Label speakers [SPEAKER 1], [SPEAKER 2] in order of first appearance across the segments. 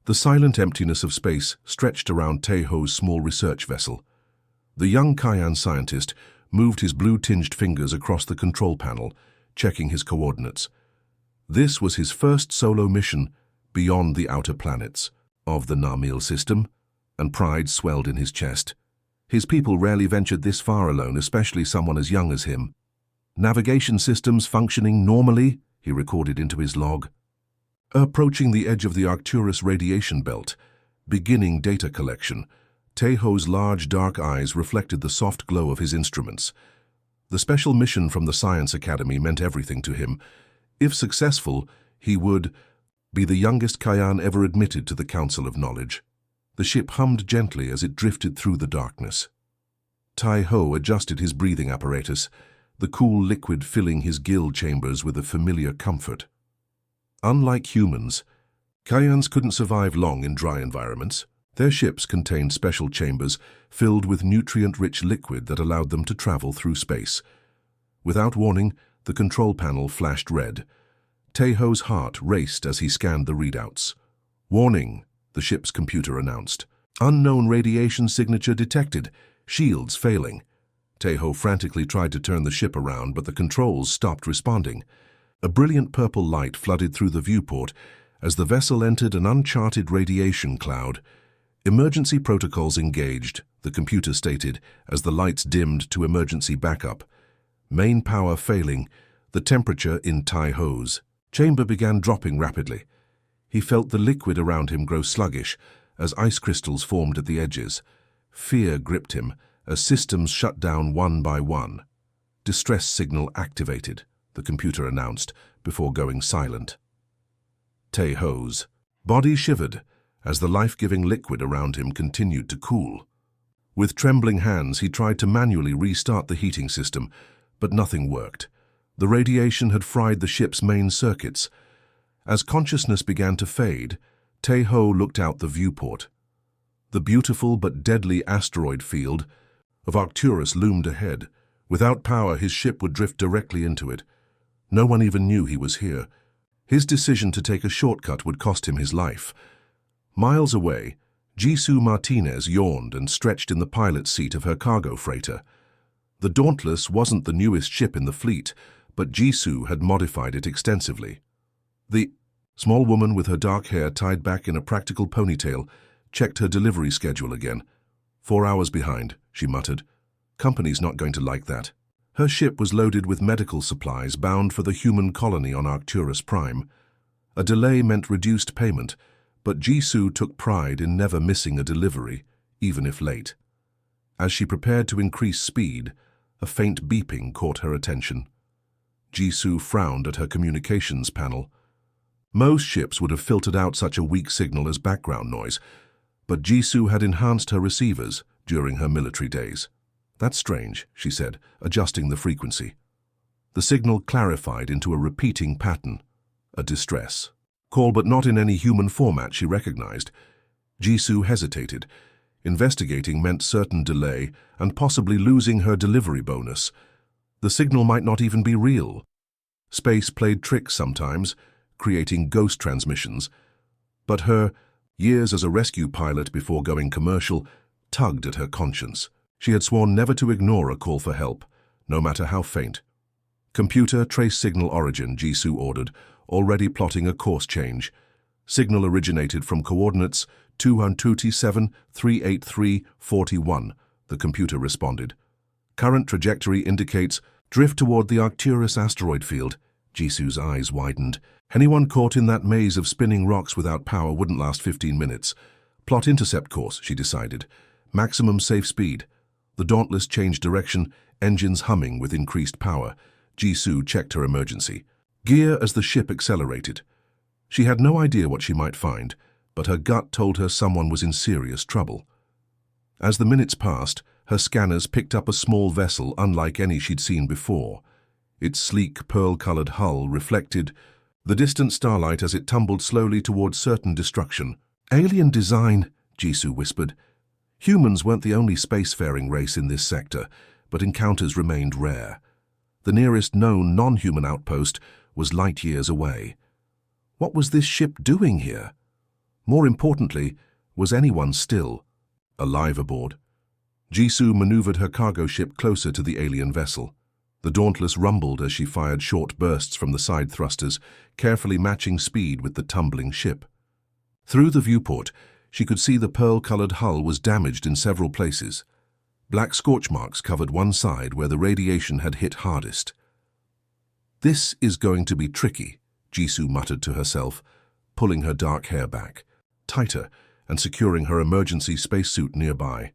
[SPEAKER 1] The silent emptiness of space stretched around Tae-ho's small research vessel. The young Kyan scientist moved his blue-tinged fingers across the control panel, checking his coordinates. This was his first solo mission beyond the outer planets of the Namil system, and pride swelled in his chest. His people rarely ventured this far alone, especially someone as young as him. Navigation systems functioning normally, he recorded into his log. Approaching the edge of the Arcturus radiation belt, beginning data collection, Tae-ho's large dark eyes reflected the soft glow of his instruments. The special mission from the Science Academy meant everything to him. If successful, he would be the youngest Kyan ever admitted to the Council of Knowledge. The ship hummed gently as it drifted through the darkness. Tae-ho adjusted his breathing apparatus, the cool liquid filling his gill chambers with a familiar comfort. Unlike humans, Kyans couldn't survive long in dry environments. Their ships contained special chambers filled with nutrient-rich liquid that allowed them to travel through space. Without warning, the control panel flashed red. Tae-ho's heart raced as he scanned the readouts. "Warning," the ship's computer announced. "Unknown radiation signature detected. Shields failing." Tae-ho frantically tried to turn the ship around, but the controls stopped responding. A brilliant purple light flooded through the viewport as the vessel entered an uncharted radiation cloud. "Emergency protocols engaged," the computer stated as the lights dimmed to emergency backup. Main power failing, the temperature in Tae-ho's chamber began dropping rapidly. He felt the liquid around him grow sluggish as ice crystals formed at the edges. Fear gripped him as systems shut down one by one. "Distress signal activated," the computer announced before going silent. Tae-ho's body shivered as the life-giving liquid around him continued to cool. With trembling hands, he tried to manually restart the heating system, but nothing worked. The radiation had fried the ship's main circuits. As consciousness began to fade, Tae-ho looked out the viewport. The beautiful but deadly asteroid field of Arcturus loomed ahead. Without power, his ship would drift directly into it. No one even knew he was here. His decision to take a shortcut would cost him his life. Miles away, Jisoo Martinez yawned and stretched in the pilot's seat of her cargo freighter. The Dauntless wasn't the newest ship in the fleet, but Jisoo had modified it extensively. The small woman with her dark hair tied back in a practical ponytail checked her delivery schedule again. 4 hours behind, she muttered. Company's not going to like that. Her ship was loaded with medical supplies bound for the human colony on Arcturus Prime. A delay meant reduced payment, but Jisoo took pride in never missing a delivery, even if late. As she prepared to increase speed, a faint beeping caught her attention. Jisoo frowned at her communications panel. Most ships would have filtered out such a weak signal as background noise, but Jisoo had enhanced her receivers during her military days. "That's strange," she said, adjusting the frequency. The signal clarified into a repeating pattern, a distress call, but not in any human format she recognized. Jisoo hesitated. Investigating meant certain delay and possibly losing her delivery bonus. The signal might not even be real. Space played tricks sometimes, creating ghost transmissions. But her years as a rescue pilot before going commercial tugged at her conscience. She had sworn never to ignore a call for help, no matter how faint. "Computer, trace signal origin," Jisoo ordered, already plotting a course change. "Signal originated from coordinates 227-383-41, the computer responded. "Current trajectory indicates drift toward the Arcturus asteroid field." Jisoo's eyes widened. Anyone caught in that maze of spinning rocks without power wouldn't last 15 minutes. "Plot intercept course," she decided. "Maximum safe speed." The Dauntless changed direction, engines humming with increased power. Jisoo checked her emergency gear as the ship accelerated. She had no idea what she might find, but her gut told her someone was in serious trouble. As the minutes passed, her scanners picked up a small vessel unlike any she'd seen before. Its sleek, pearl-colored hull reflected the distant starlight as it tumbled slowly towards certain destruction. "Alien design," Jisoo whispered. Humans weren't the only spacefaring race in this sector, but encounters remained rare. The nearest known non-human outpost was light years away. What was this ship doing here? More importantly, was anyone still alive aboard? Jisoo maneuvered her cargo ship closer to the alien vessel. The Dauntless rumbled as she fired short bursts from the side thrusters, carefully matching speed with the tumbling ship. Through the viewport, she could see the pearl-colored hull was damaged in several places. Black scorch marks covered one side where the radiation had hit hardest. "This is going to be tricky," Jisoo muttered to herself, pulling her dark hair back, tighter, and securing her emergency spacesuit nearby.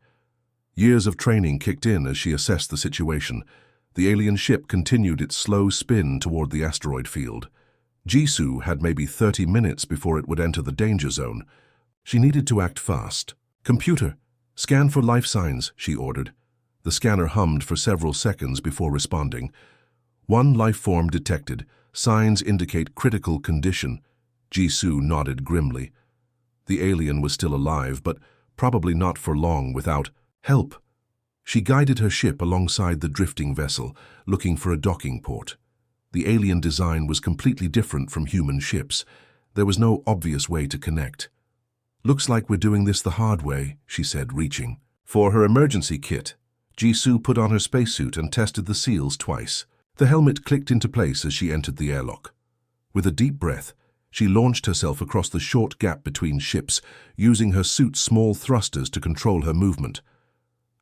[SPEAKER 1] Years of training kicked in as she assessed the situation. The alien ship continued its slow spin toward the asteroid field. Jisoo had maybe 30 minutes before it would enter the danger zone. She needed to act fast. "Computer, scan for life signs," she ordered. The scanner hummed for several seconds before responding. "One life form detected. Signs indicate critical condition." Jisoo nodded grimly. The alien was still alive, but probably not for long without help. She guided her ship alongside the drifting vessel, looking for a docking port. The alien design was completely different from human ships. There was no obvious way to connect. "Looks like we're doing this the hard way," she said, reaching for her emergency kit. Jisoo put on her spacesuit and tested the seals twice. The helmet clicked into place as she entered the airlock. With a deep breath, she launched herself across the short gap between ships, using her suit's small thrusters to control her movement.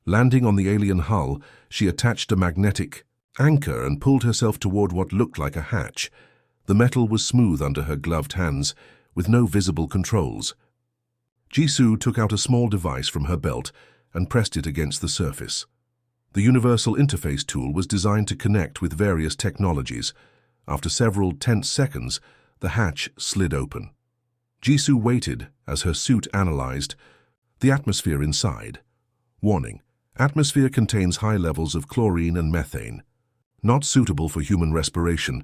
[SPEAKER 1] Landing on the alien hull, she attached a magnetic anchor and pulled herself toward what looked like a hatch. The metal was smooth under her gloved hands, with no visible controls. Jisoo took out a small device from her belt and pressed it against the surface. The universal interface tool was designed to connect with various technologies. After several tense seconds, the hatch slid open. Jisoo waited as her suit analyzed the atmosphere inside. Warning: atmosphere contains high levels of chlorine and methane. Not suitable for human respiration.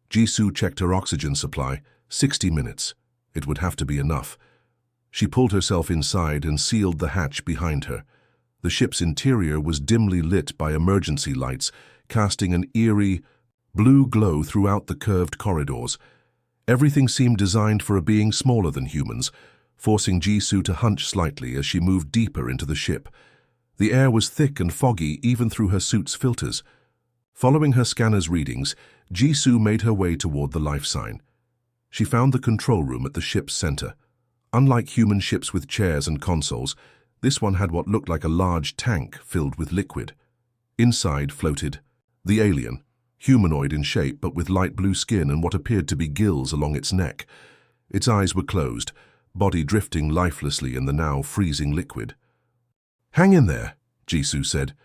[SPEAKER 1] Jisoo checked her oxygen supply. 60 minutes. It would have to be enough. She pulled herself inside and sealed the hatch behind her. The ship's interior was dimly lit by emergency lights, casting an eerie blue glow throughout the curved corridors. Everything seemed designed for a being smaller than humans, forcing Jisoo to hunch slightly as she moved deeper into the ship. The air was thick and foggy even through her suit's filters. Following her scanner's readings, Jisoo made her way toward the life sign. She found the control room at the ship's center. Unlike human ships with chairs and consoles, this one had what looked like a large tank filled with liquid. Inside floated the alien, humanoid in shape but with light blue skin and what appeared to be gills along its neck. Its eyes were closed, body drifting lifelessly in the now freezing liquid. "Hang in there," Jisoo said,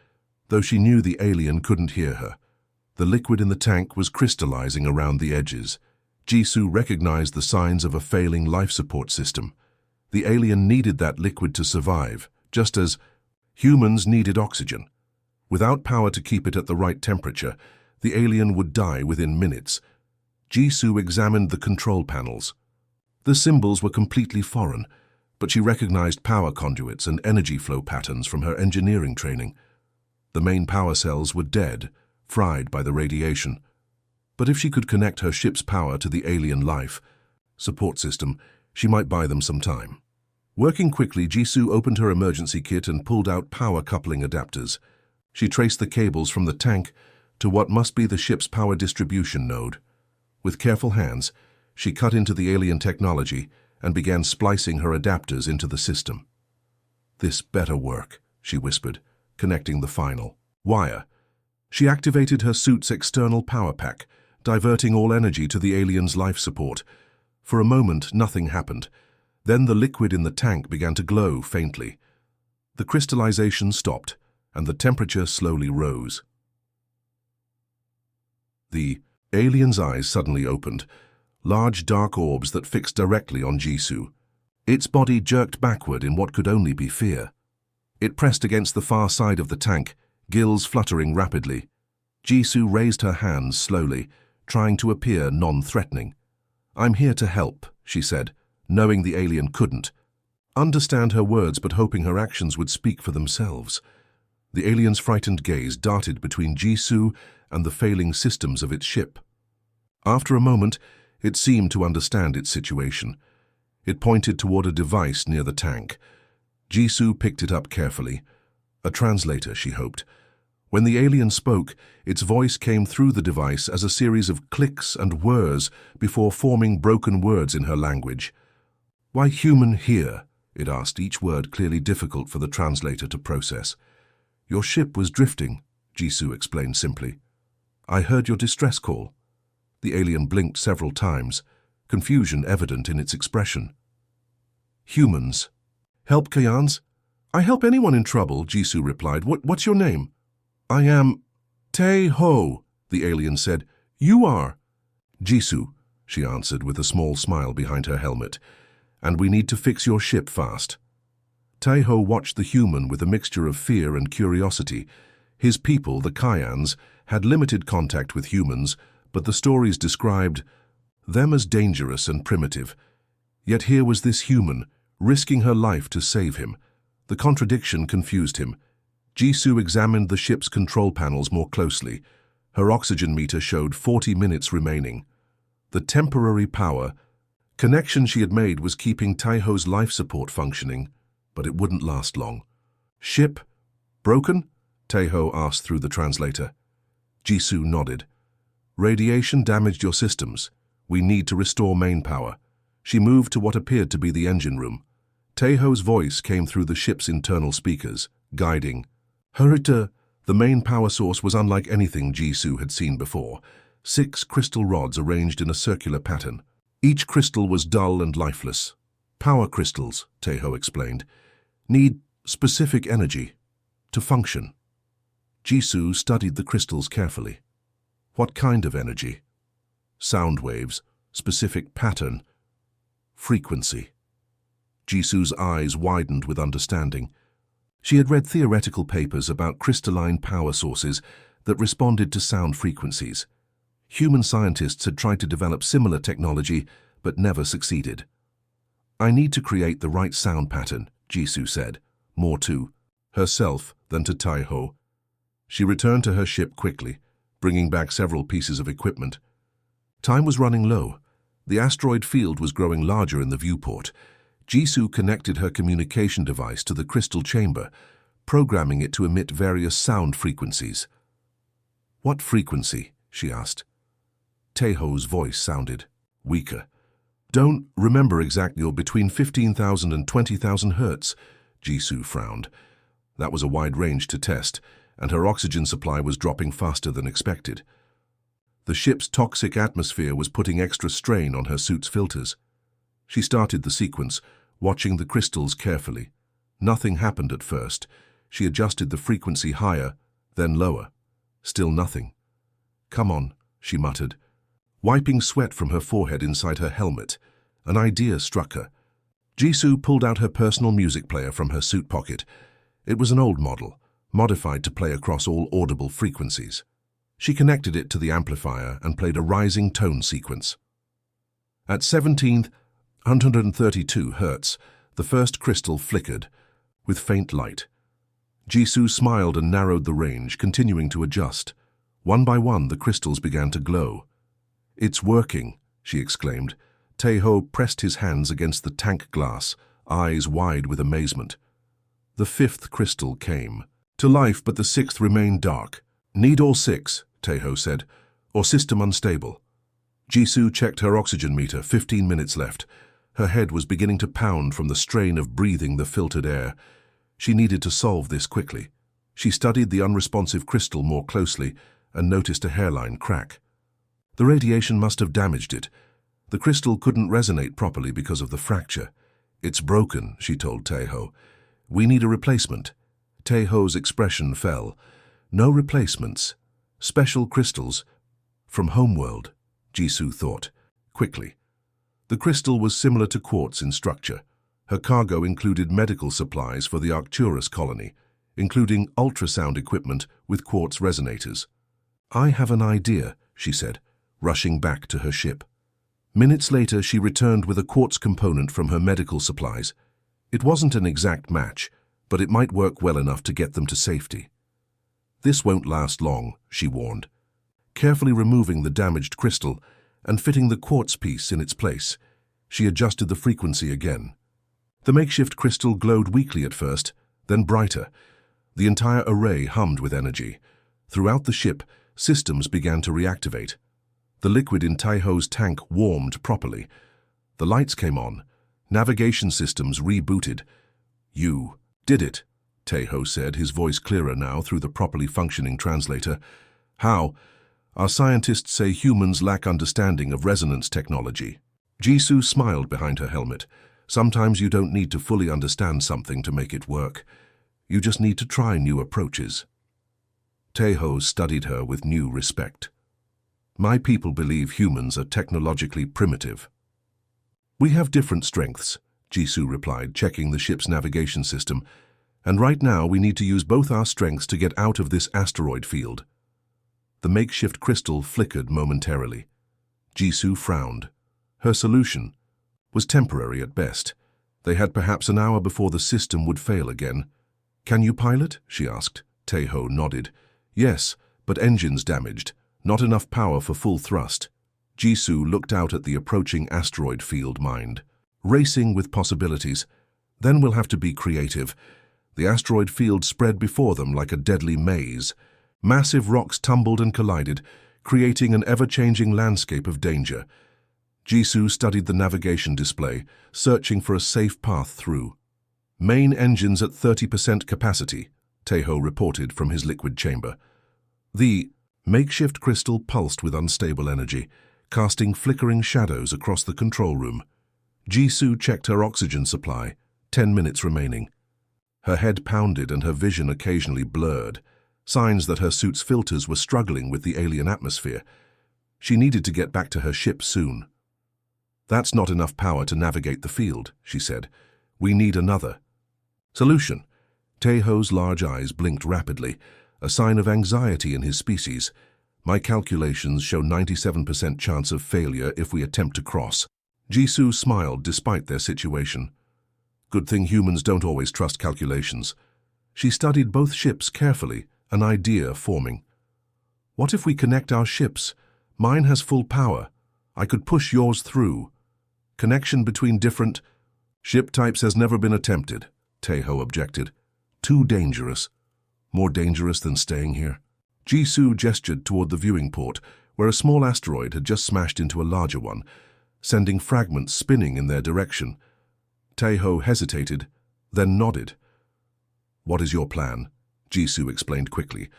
[SPEAKER 1] though she knew the alien couldn't hear her. The liquid in the tank was crystallizing around the edges. Jisoo recognized the signs of a failing life support system. The alien needed that liquid to survive, just as humans needed oxygen. Without power to keep it at the right temperature, the alien would die within minutes. Jisoo examined the control panels. The symbols were completely foreign, but she recognized power conduits and energy flow patterns from her engineering training. The main power cells were dead, fried by the radiation. But if she could connect her ship's power to the alien life support system, she might buy them some time. Working quickly, Jisoo opened her emergency kit and pulled out power coupling adapters. She traced the cables from the tank to what must be the ship's power distribution node. With careful hands, she cut into the alien technology and began splicing her adapters into the system. "This better work," she whispered, connecting the final wire. She activated her suit's external power pack, diverting all energy to the alien's life support. For a moment, nothing happened. Then the liquid in the tank began to glow faintly. The crystallization stopped, and the temperature slowly rose. The alien's eyes suddenly opened, large dark orbs that fixed directly on Jisoo. Its body jerked backward in what could only be fear. It pressed against the far side of the tank, gills fluttering rapidly. Jisoo raised her hands slowly, trying to appear non-threatening. "I'm here to help," she said, knowing the alien couldn't understand her words but hoping her actions would speak for themselves. The alien's frightened gaze darted between Jisoo and the failing systems of its ship. After a moment, it seemed to understand its situation. It pointed toward a device near the tank. Jisoo picked it up carefully. A translator, she hoped. When the alien spoke, its voice came through the device as a series of clicks and whirs before forming broken words in her language. "Why human here?" it asked, each word clearly difficult for the translator to process. "Your ship was drifting," Jisoo explained simply. "I heard your distress call." The alien blinked several times, confusion evident in its expression. "Humans. Help, Kayans?" "I help anyone in trouble," Jisoo replied. What's your name?" "I am Tae-ho," the alien said. "You are?" "Jisoo," she answered with a small smile behind her helmet. "And we need to fix your ship fast." Tae-ho watched the human with a mixture of fear and curiosity. His people, the Kayans, had limited contact with humans, but the stories described them as dangerous and primitive. Yet here was this human, risking her life to save him. The contradiction confused him. Jisoo examined the ship's control panels more closely. Her oxygen meter showed 40 minutes remaining. The temporary power connection she had made was keeping Tae-ho's life support functioning, but it wouldn't last long. "Ship broken?" Tae-ho asked through the translator. Jisoo nodded. "Radiation damaged your systems. We need to restore main power." She moved to what appeared to be the engine room. Tae-ho's voice came through the ship's internal speakers, guiding. "Hurita." The main power source was unlike anything Jisoo had seen before. 6 crystal rods arranged in a circular pattern. Each crystal was dull and lifeless. "Power crystals," Tae-ho explained, "need specific energy to function." Jisoo studied the crystals carefully. What kind of energy? Sound waves, specific pattern, frequency. Jisoo's eyes widened with understanding. She had read theoretical papers about crystalline power sources that responded to sound frequencies. Human scientists had tried to develop similar technology, but never succeeded. "I need to create the right sound pattern," Jisoo said, more to herself than to Tae-ho. She returned to her ship quickly, bringing back several pieces of equipment. Time was running low. The asteroid field was growing larger in the viewport. Jisoo connected her communication device to the crystal chamber, programming it to emit various sound frequencies. "What frequency?" she asked. Tae-ho's voice sounded weaker. "Don't remember exactly, or between 15,000 and 20,000 hertz, Jisoo frowned. That was a wide range to test, and her oxygen supply was dropping faster than expected. The ship's toxic atmosphere was putting extra strain on her suit's filters. She started the sequence, watching the crystals carefully. Nothing happened at first. She adjusted the frequency higher, then lower. Still nothing. "Come on," she muttered. Wiping sweat from her forehead inside her helmet, an idea struck her. Jisoo pulled out her personal music player from her suit pocket. It was an old model, modified to play across all audible frequencies. She connected it to the amplifier and played a rising tone sequence. At 1732 hertz, the first crystal flickered, with faint light. Jisoo smiled and narrowed the range, continuing to adjust. One by one, the crystals began to glow. "It's working," she exclaimed. Tae-ho pressed his hands against the tank glass, eyes wide with amazement. The 5th crystal came to life, but the 6th remained dark. "Need all 6, Tae-ho said, "or system unstable." Jisoo checked her oxygen meter, 15 minutes left. Her head was beginning to pound from the strain of breathing the filtered air. She needed to solve this quickly. She studied the unresponsive crystal more closely and noticed a hairline crack. The radiation must have damaged it. The crystal couldn't resonate properly because of the fracture. "It's broken," she told Tae-ho. "We need a replacement." Tae-ho's expression fell. "No replacements. Special crystals from Homeworld," Jisoo thought, quickly. The crystal was similar to quartz in structure. Her cargo included medical supplies for the Arcturus colony, including ultrasound equipment with quartz resonators. "I have an idea," she said, rushing back to her ship. Minutes later, she returned with a quartz component from her medical supplies. It wasn't an exact match, but it might work well enough to get them to safety. "This won't last long," she warned, carefully removing the damaged crystal and fitting the quartz piece in its place. She adjusted the frequency again. The makeshift crystal glowed weakly at first, then brighter. The entire array hummed with energy. Throughout the ship, systems began to reactivate. The liquid in Taiho's tank warmed properly. The lights came on. Navigation systems rebooted. "You did it," Taiho said, his voice clearer now through the properly functioning translator. "How?" "Our scientists say humans lack understanding of resonance technology." Jisoo smiled behind her helmet. "Sometimes you don't need to fully understand something to make it work. You just need to try new approaches." Taiho studied her with new respect. "My people believe humans are technologically primitive." "We have different strengths," Jisoo replied, checking the ship's navigation system. "And right now we need to use both our strengths to get out of this asteroid field." The makeshift crystal flickered momentarily. Jisoo frowned. Her solution was temporary at best. They had perhaps an hour before the system would fail again. "Can you pilot?" she asked. Taiho nodded. "Yes, but engines damaged. Not enough power for full thrust." Jisoo looked out at the approaching asteroid field, mind racing with possibilities. "Then we'll have to be creative." The asteroid field spread before them like a deadly maze. Massive rocks tumbled and collided, creating an ever-changing landscape of danger. Jisoo studied the navigation display, searching for a safe path through. "Main engines at 30% capacity," Taiho reported from his liquid chamber. The makeshift crystal pulsed with unstable energy, casting flickering shadows across the control room. Jisoo checked her oxygen supply, 10 minutes remaining. Her head pounded and her vision occasionally blurred, signs that her suit's filters were struggling with the alien atmosphere. She needed to get back to her ship soon. "That's not enough power to navigate the field," she said. "We need another." "Solution." Taiho's large eyes blinked rapidly, a sign of anxiety in his species. "My calculations show 97% chance of failure if we attempt to cross." Jisoo smiled despite their situation. Good thing humans don't always trust calculations. She studied both ships carefully, an idea forming. "What if we connect our ships? Mine has full power. I could push yours through. Connection between different ship types has never been attempted," Taiho objected. "Too dangerous." "More dangerous than staying here?" Jisoo gestured toward the viewing port, where a small asteroid had just smashed into a larger one, sending fragments spinning in their direction. Taiho hesitated, then nodded. "What is your plan?" Jisoo explained quickly.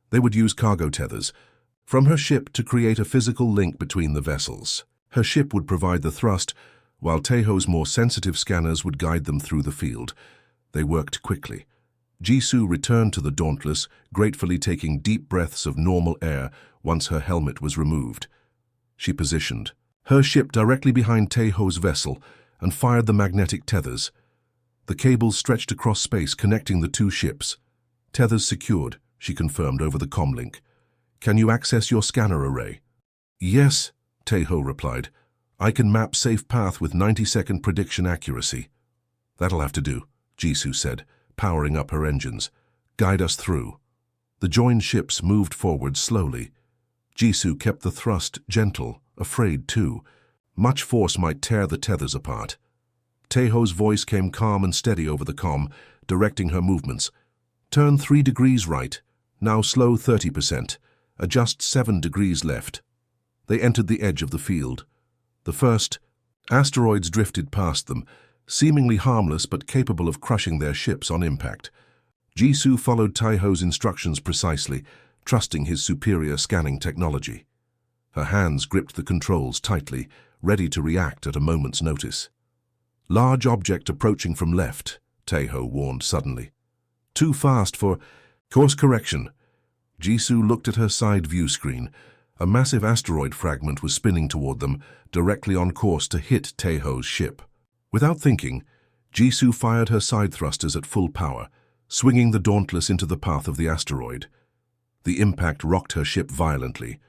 [SPEAKER 1] They would use cargo tethers from her ship to create a physical link between the vessels. Her ship would provide the thrust, while Taiho's more sensitive scanners would guide them through the field. They worked quickly. Jisoo returned to the Dauntless, gratefully taking deep breaths of normal air once her helmet was removed. She positioned her ship directly behind Taiho's vessel and fired the magnetic tethers. The cables stretched across space, connecting the two ships. "Tethers secured," she confirmed over the comlink. "Can you access your scanner array?" "Yes," Taiho replied. "I can map safe path with 90-second prediction accuracy." "That'll have to do," Jisoo said, powering up her engines. "Guide us through." The joined ships moved forward slowly. Jisoo kept the thrust gentle, afraid too. Much force might tear the tethers apart. Taiho's voice came calm and steady over the comm, directing her movements. "Turn 3 degrees right. Now slow 30%. Adjust 7 degrees left." They entered the edge of the field. The first asteroids drifted past them, seemingly harmless but capable of crushing their ships on impact. Jisoo followed Taiho's instructions precisely, trusting his superior scanning technology. Her hands gripped the controls tightly, ready to react at a moment's notice. "Large object approaching from left," Taiho warned suddenly. "Too fast for course correction." Jisoo looked at her side view screen. A massive asteroid fragment was spinning toward them, directly on course to hit Taiho's ship. Without thinking, Jisoo fired her side thrusters at full power, swinging the Dauntless into the path of the asteroid. The impact rocked her ship violently.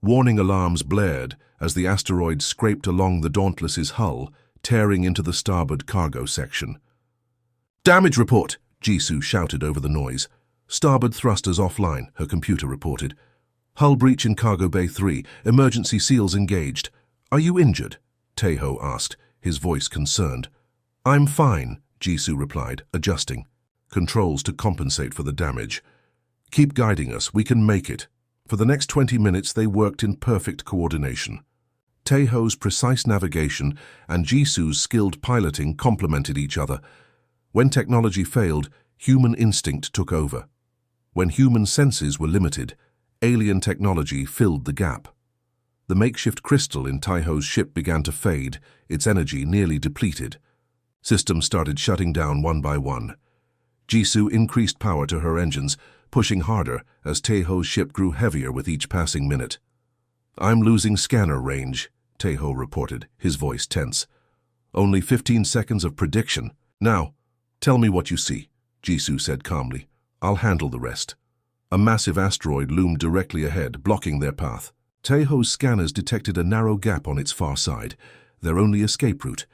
[SPEAKER 1] Warning alarms blared as the asteroid scraped along the Dauntless's hull, tearing into the starboard cargo section. "Damage report!" Jisoo shouted over the noise. "Starboard thrusters offline," her computer reported. "Hull breach in Cargo Bay 3. Emergency seals engaged." "Are you injured?" Taiho asked, his voice concerned. "I'm fine," Jisoo replied, adjusting controls to compensate for the damage. "Keep guiding us, we can make it." For the next 20 minutes they worked in perfect coordination. Taeho's precise navigation and Jisoo's skilled piloting complemented each other. When technology failed, human instinct took over. When human senses were limited, alien technology filled the gap. The makeshift crystal in Taeho's ship began to fade, its energy nearly depleted. Systems started shutting down one by one. Jisoo increased power to her engines, pushing harder as Taeho's ship grew heavier with each passing minute. "I'm losing scanner range," Taeho reported, his voice tense. "Only 15 seconds of prediction. Now, tell me what you see," Jisoo said calmly. "I'll handle the rest." A massive asteroid loomed directly ahead, blocking their path. Taeho's scanners detected a narrow gap on its far side, their only escape route,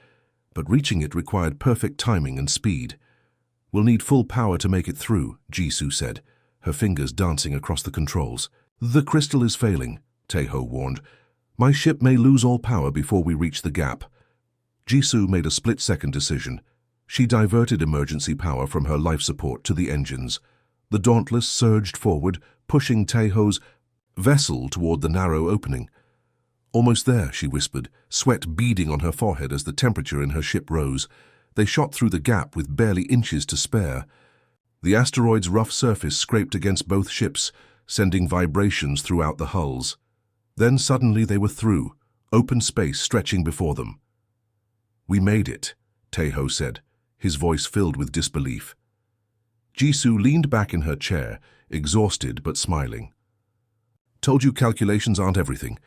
[SPEAKER 1] but reaching it required perfect timing and speed. "We'll need full power to make it through," Jisoo said, her fingers dancing across the controls. "The crystal is failing," Taeho warned. "My ship may lose all power before we reach the gap." Jisoo made a split-second decision. She diverted emergency power from her life support to the engines. The Dauntless surged forward, pushing Taeho's vessel toward the narrow opening. "Almost there," she whispered, sweat beading on her forehead as the temperature in her ship rose. They shot through the gap with barely inches to spare. The asteroid's rough surface scraped against both ships, sending vibrations throughout the hulls. Then suddenly they were through, open space stretching before them. "We made it," Taeho said, his voice filled with disbelief. Jisoo leaned back in her chair, exhausted but smiling. "Told you calculations aren't everything."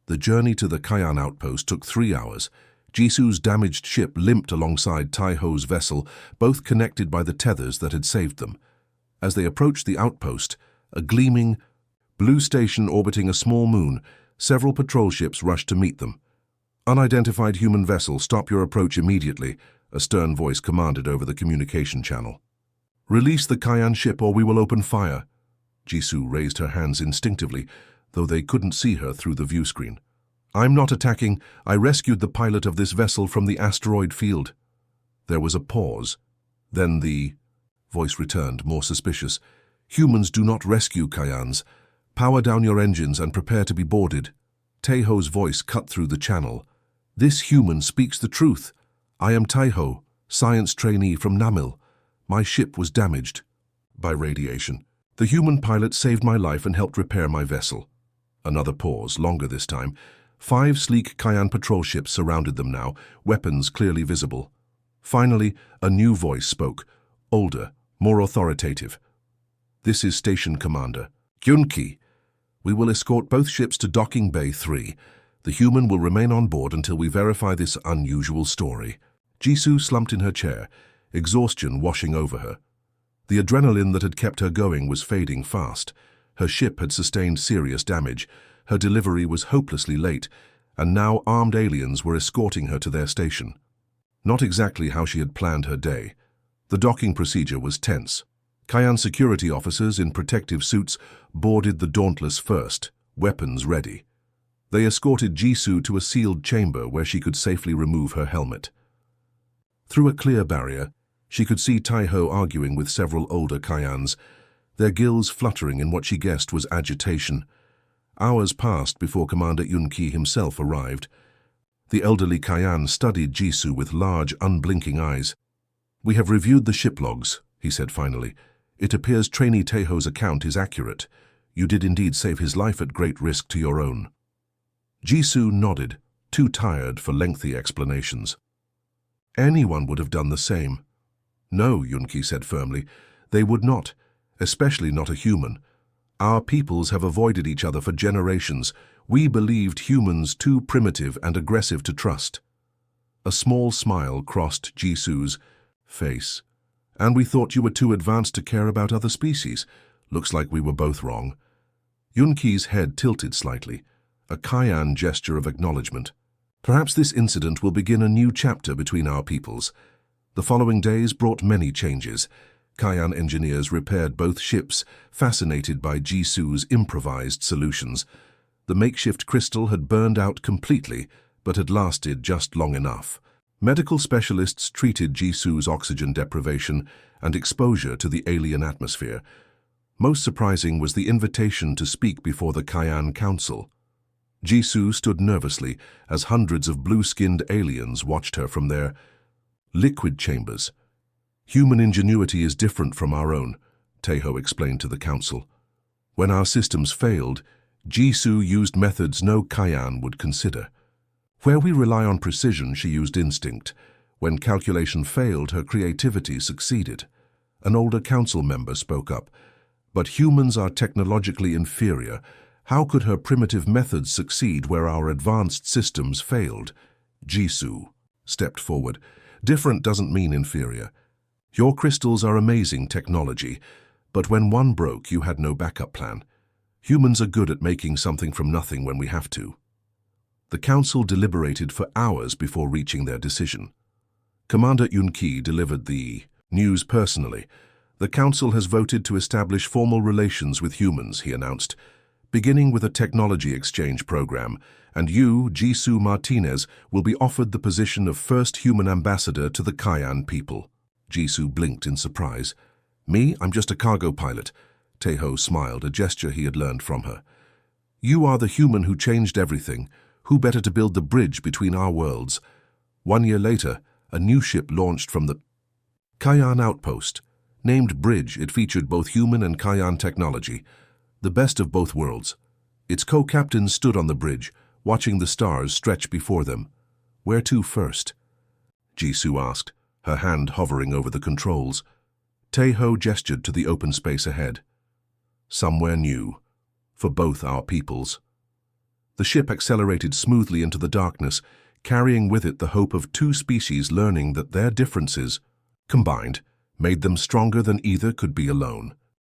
[SPEAKER 1] The journey to the Kayan outpost took 3 hours. Jisoo's damaged ship limped alongside Taeho's vessel, both connected by the tethers that had saved them. As they approached the outpost, a gleaming blue station orbiting a small moon, several patrol ships rushed to meet them. "Unidentified human vessel, stop your approach immediately," a stern voice commanded over the communication channel. "Release the Kayan ship or we will open fire." Jisoo raised her hands instinctively, though they couldn't see her through the view screen. "I'm not attacking. I rescued the pilot of this vessel from the asteroid field." There was a pause. Then the voice returned, more suspicious. "Humans do not rescue Kayans. Power down your engines and prepare to be boarded." Taeho's voice cut through the channel. "This human speaks the truth. I am Taeho, science trainee from Namil. My ship was damaged by radiation. The human pilot saved my life and helped repair my vessel." Another pause, longer this time. 5 sleek Kayan patrol ships surrounded them now, weapons clearly visible. Finally, a new voice spoke, older, more authoritative. "This is Station Commander Gyunki. We will escort both ships to Docking Bay 3. The human will remain on board until we verify this unusual story." Jisoo slumped in her chair, exhaustion washing over her. The adrenaline that had kept her going was fading fast. Her ship had sustained serious damage. Her delivery was hopelessly late, and now armed aliens were escorting her to their station. Not exactly how she had planned her day. The docking procedure was tense. Kayan security officers in protective suits boarded the Dauntless first, weapons ready. They escorted Jisoo to a sealed chamber where she could safely remove her helmet. Through a clear barrier, she could see Taeho arguing with several older Kayans, their gills fluttering in what she guessed was agitation. Hours passed before Commander Yunki himself arrived. The elderly Kayan studied Jisoo with large, unblinking eyes. "We have reviewed the ship logs," he said finally. "It appears trainee Taeho's account is accurate. You did indeed save his life at great risk to your own." Jisoo nodded, too tired for lengthy explanations. "Anyone would have done the same." "No," Yunki said firmly, "they would not, especially not a human. Our peoples have avoided each other for generations. We believed humans too primitive and aggressive to trust." A small smile crossed Jisoo's face. "And we thought you were too advanced to care about other species. Looks like we were both wrong." Yunki's head tilted slightly, a Kayan gesture of acknowledgement. "Perhaps this incident will begin a new chapter between our peoples." The following days brought many changes. Kayan engineers repaired both ships, fascinated by Jisoo's improvised solutions. The makeshift crystal had burned out completely, but had lasted just long enough. Medical specialists treated Jisoo's oxygen deprivation and exposure to the alien atmosphere. Most surprising was the invitation to speak before the Cayenne Council. Jisoo stood nervously as hundreds of blue-skinned aliens watched her from their liquid chambers. Human ingenuity is different from our own, Taeho explained to the council. When our systems failed, Jisoo used methods no Cayenne would consider. Where we rely on precision, she used instinct. When calculation failed, her creativity succeeded. An older council member spoke up. But humans are technologically inferior. How could her primitive methods succeed where our advanced systems failed? Jisoo stepped forward. Different doesn't mean inferior. Your crystals are amazing technology, but when one broke, you had no backup plan. Humans are good at making something from nothing when we have to. The council deliberated for hours before reaching their decision. Commander Yun-ki delivered the news personally. The council has voted to establish formal relations with humans, he announced, beginning with a technology exchange program, and you, Jisoo Martinez, will be offered the position of first human ambassador to the Cayenne people. Jisoo blinked in surprise. Me? I'm just a cargo pilot. Taeho smiled, a gesture he had learned from her. You are the human who changed everything. Who better to build the bridge between our worlds? 1 year later, a new ship launched from the Cayenne outpost. Named Bridge, it featured both human and Cayenne technology, the best of both worlds. Its co-captains stood on the bridge, watching the stars stretch before them. Where to first? Jisoo asked, her hand hovering over the controls. Taeho gestured to the open space ahead. Somewhere new, for both our peoples. The ship accelerated smoothly into the darkness, carrying with it the hope of two species learning that their differences, combined, made them stronger than either could be alone.